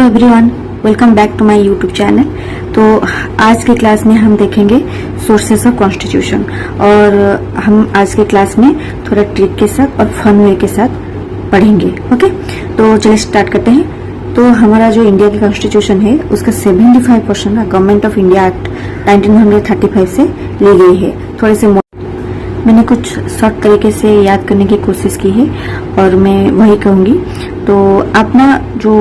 Everyone, welcome back to my YouTube channel. तो आज के क्लास में हम देखेंगे सोर्सेस ऑफ कॉन्स्टिट्यूशन और हम आज के क्लास में थोड़ा ट्रिक के साथ और फन वे के साथ पढ़ेंगे। ओके, तो चलिए स्टार्ट करते हैं। तो हमारा जो इंडिया की कॉन्स्टिट्यूशन है उसका 75% गवर्नमेंट ऑफ इंडिया एक्ट 1935 से ली गई है। थोड़े से मैंने कुछ शॉर्ट तरीके से याद करने की कोशिश की है और मैं वही कहूँगी। तो आप ना जो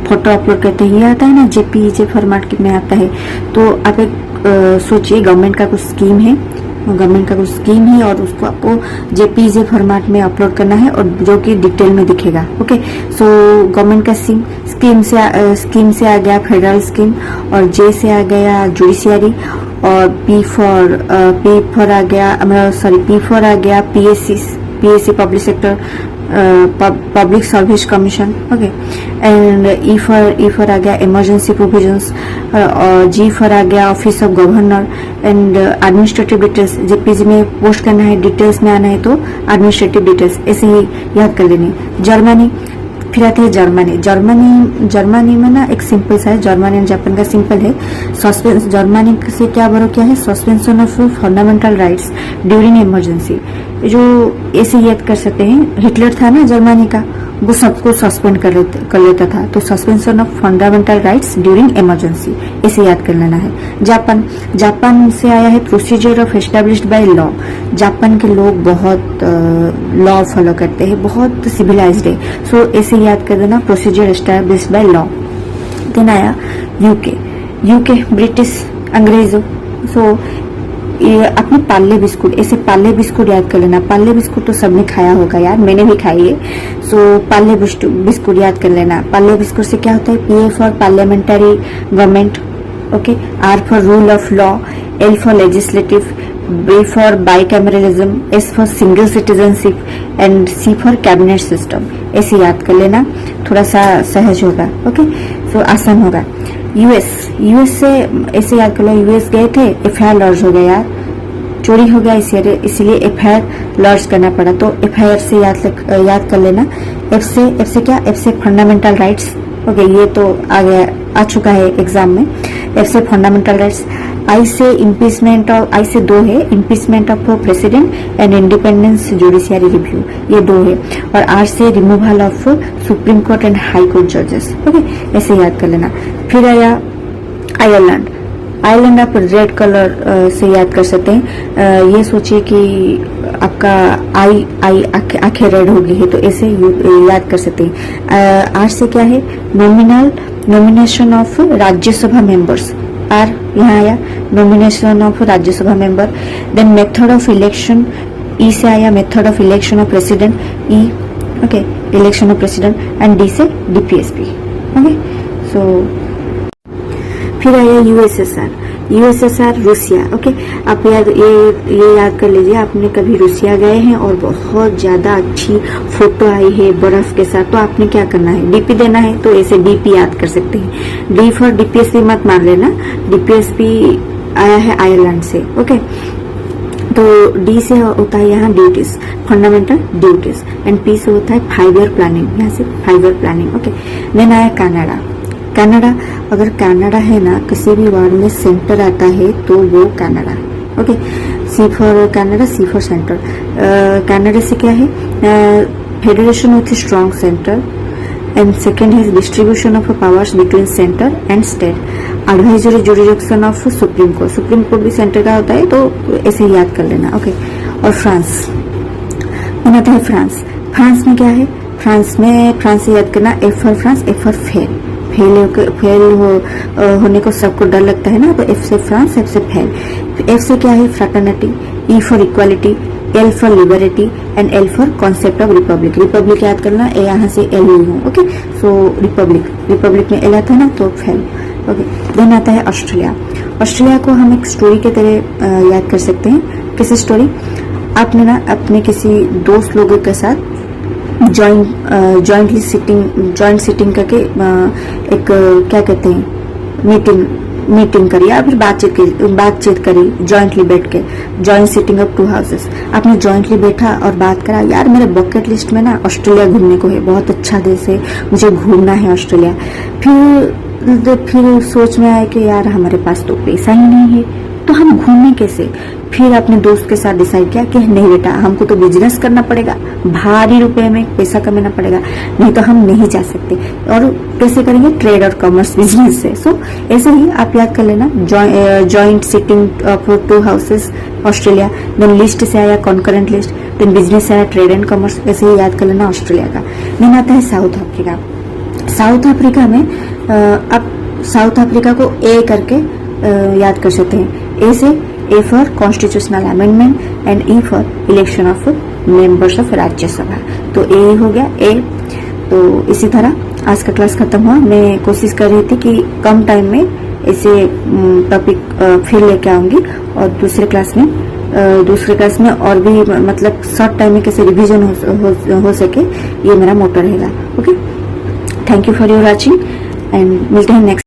फोटो अपलोड करते हैं, ये आता है ना जेपीजे फॉर्मेट में आता है। तो आप एक सोचिए गवर्नमेंट का कुछ स्कीम है, और उसको आपको जेपीजे फॉर्मेट में अपलोड करना है और जो कि डिटेल में दिखेगा। ओके, सो गवर्नमेंट का स्कीम से आ गया फेडरल स्कीम, और जे से आ गया जुडिशियरी, और पी फॉर आ गया PSC public sector public service commission. Okay, and E for आ गया इमरजेंसी प्रोविजंस, और जी फॉर आ गया office of governor and administrative details. JPG में पोस्ट करना है, डिटेल्स में आना है तो एडमिनिस्ट्रेटिव डिटेल्स ऐसे ही याद कर लेनी। जर्मनी, फिर आते हैं जर्मनी में ना एक सिंपल सा है, जर्मनी एंड जापान का सिंपल है। सस्पेंस जर्मनी से क्या बरो क्या है, suspension of fundamental rights during emergency. जो ऐसे याद कर सकते हैं, हिटलर था ना जर्मनी का, वो सबको सस्पेंड कर लेता था। तो suspension of fundamental rights during emergency ऐसे याद कर लेना है। जापान से आया है procedure of established by law. Japan के लोग बहुत लॉ फॉलो करते हैं, बहुत सिविलाइज्ड है। सो ऐसे याद कर देना, procedure established by law. Then आया यूके ब्रिटिश अंग्रेजों। सो अपने पार्ले बिस्कुट, ऐसे पार्ले बिस्कुट याद कर लेना। पार्ले बिस्कुट तो सबने खाया होगा यार, मैंने भी खाई है। सो पार्ले बिस्कुट याद कर लेना। पार्ले बिस्कुट से क्या होता है, PA for parliamentary government, okay, R for rule of law, L for legislative, B for bicameralism, S for single citizenship and C for cabinet system. ऐसे याद कर लेना, थोड़ा सा सहज होगा। ओके, सो आसान होगा। यूएस से ऐसे याद कर लो, यूएस गए थे, एफआईआर लॉन्च हो गया यार, चोरी हो गया इसलिए एफआईआर लॉन्च करना पड़ा। तो एफआईआर से याद कर लेना। एफ से क्या, एफ से फंडामेंटल राइट्स। ओके, ये तो आ चुका है एग्जाम में। एफ से फंडामेंटल राइट्स। आई से इम्पीचमेंट ऑफ, आई से दो है, impeachment of president and independence judiciary review, ये दो है। और आर से removal of supreme court and high court जजेस। ओके, ऐसे याद कर लेना। फिर आया आयरलैंड आप रेड कलर से याद कर सकते हैं। ये सोचिए कि आपका आंखें रेड हो गई है, तो ऐसे याद कर सकते हैं। आर से क्या है, nomination of Rajya Sabha members. R यहाँ आया nomination of Rajya Sabha member. Then method of election, E से आया method of election of president, E, okay, election of president. And D से डीपीएसपी। ओके, सो फिर आया यूएसएसआर रूसिया। ओके, आप ये याद कर लीजिए, आपने कभी रूसिया गए हैं और बहुत ज्यादा अच्छी फोटो आई है बर्फ के साथ, तो आपने क्या करना है, डीपी देना है। तो ऐसे डीपी याद कर सकते हैं। डी फॉर डीपीएसपी मत मार लेना, डीपीएसपी आया है आयरलैंड से। ओके, तो डी से होता है यहाँ duties, fundamental duties, and P से होता है 5 ईयर प्लानिंग, यहाँ से 5 ईयर प्लानिंग। ओके, देन आया कनाडा। अगर कनाडा है ना, किसी भी वर्ड में सेंटर आता है तो वो Canada. Okay, C for Canada, C for centre. Canada से क्या है, federation with strong centre, and second है distribution of powers between centre and state. Advisory jurisdiction of supreme court भी सेंटर का होता है, तो ऐसे याद कर लेना। ओके, और फ्रांस बनाता है फ्रांस में क्या है, फ्रांस से याद करना, F for France, F for fail होने को सबको डर लगता है ना, तो एफ से फ्रांस, एफ से फेल। एफ से क्या है, fraternity, E for equality, L for liberty and L for concept of Republic याद करना, ए यहाँ से एल यू हूँ। ओके, सो रिपब्लिक में एल आता है ना, तो फेल। ओके, देन आता है ऑस्ट्रेलिया को हम एक स्टोरी के तरह याद कर सकते हैं। किसी स्टोरी, आपने ना अपने किसी दोस्त लोगों के साथ जॉइंट सिटिंग करके एक क्या कहते हैं, मीटिंग करी या फिर बातचीत करी जॉइंटली बैठ के, जॉइंट सिटिंग ऑफ 2 हाउसेस। आपने जॉइंटली बैठा और बात करा, यार मेरे बकेट लिस्ट में ना ऑस्ट्रेलिया घूमने को है, बहुत अच्छा देश है, मुझे घूमना है ऑस्ट्रेलिया। फिर सोच में आया कि यार हमारे पास तो पैसा ही नहीं है, तो हम घूमें कैसे। फिर अपने दोस्त के साथ डिसाइड किया कि नहीं बेटा, हमको तो बिजनेस करना पड़ेगा, भारी रुपए में पैसा कमाना पड़ेगा, नहीं तो हम नहीं जा सकते। और कैसे करेंगे, ट्रेड और कॉमर्स बिजनेस से। सो ऐसे ही आप याद कर लेना, joint sitting of 2 houses Australia, then list से आया कॉन्करेंट लिस्ट, देन बिजनेस से आया ट्रेड एंड कॉमर्स। ऐसे ही याद कर लेना ऑस्ट्रेलिया का। देन आता है साउथ अफ्रीका। साउथ अफ्रीका में आप साउथ अफ्रीका को ए करके याद कर सकते हैं। ए से A for constitutional amendment and E for election of members of Rajya Sabha. तो ए हो गया ए। तो इसी तरह आज का क्लास खत्म हुआ। मैं कोशिश कर रही थी कि कम टाइम में ऐसे टॉपिक फिर लेके आऊंगी और दूसरे क्लास में और भी मतलब शॉर्ट टाइम में कैसे रिवीजन हो सके, ये मेरा मोटो रहेगा। Okay, thank you for your watching and मिलते हैं नेक्स्ट